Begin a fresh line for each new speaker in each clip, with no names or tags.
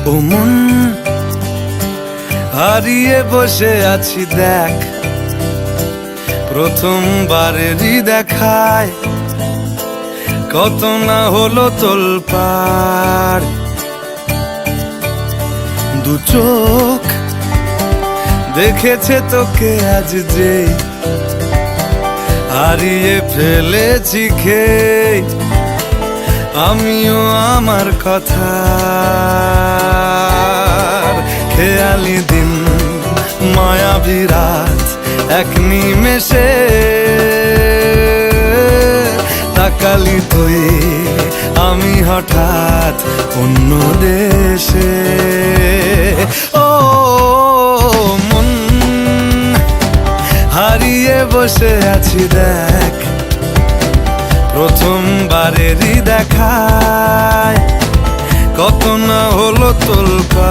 ও মন, হারিয়ে বসে আছি দেখ, প্রথমবারেরই দেখায় কত না হলো তোলপাড়। দু চোখ দেখেছে তোকে আজ যে, হারিয়ে ফেলেছি খেয়ে আমিও আমার কথা। খেয়ালি দিন মায়াবী রাত এক নিমেষে, তাকালি তুই আমি হঠাৎ অন্য দেশে। ও মন, হারিয়ে বসে আছি দেখ, প্রথমবারেরই দেখায় কত না হলো তোলপাড়।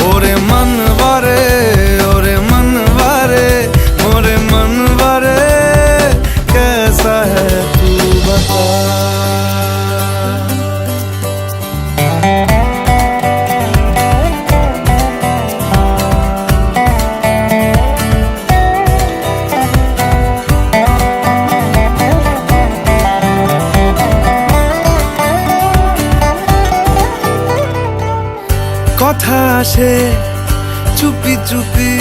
ওরে মনবারে, ওরে মনবারে, ওরে মনবারে, कैसा है तू बता। কথা আসে চুপি চুপি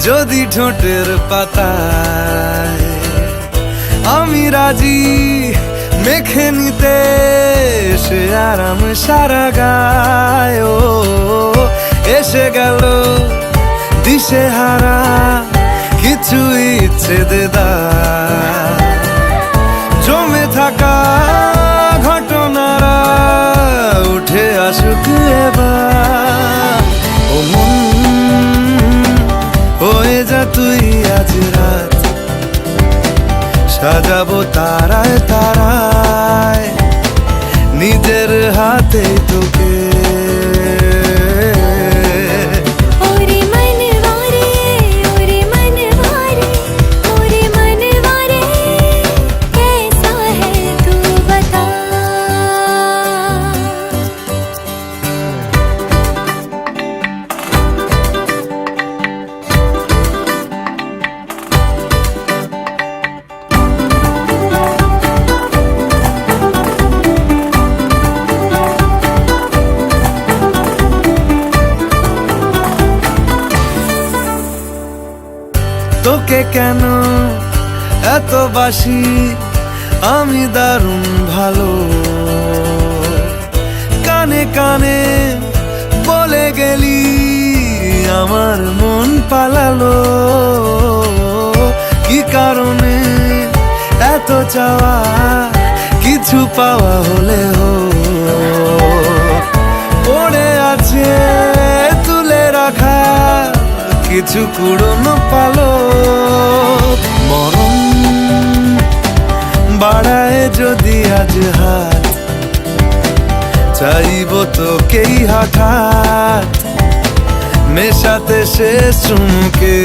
যদি ঠোঁটের পাতায়, আমি রাজি মেখে নিতে সে আরাম সারা গায়। ও এসে গেল দিশে হারা কিছু ইচ্ছে দেদার, জমে থাকা ঘটনারা উঠে আসুক এবার। ও মন, হয়ে যা তুই আজ রাত, সাজাবো তারায় তারায় নিজের হাতে তোকে। তোকে কেন এত বাসি আমি দারুণ ভালো, কানে কানে বলে গেলি আমার মন পালালো। কি কারণে এত চাওয়া, কিছু পাওয়া হলেও পড়ে আছে তুলে রাখা কিছু কুড়নো পালো। মরণ বাড়ায় যদি আজ হাত, চাইব তোকেই হঠাৎ মেশাতে শেষ চুমকে।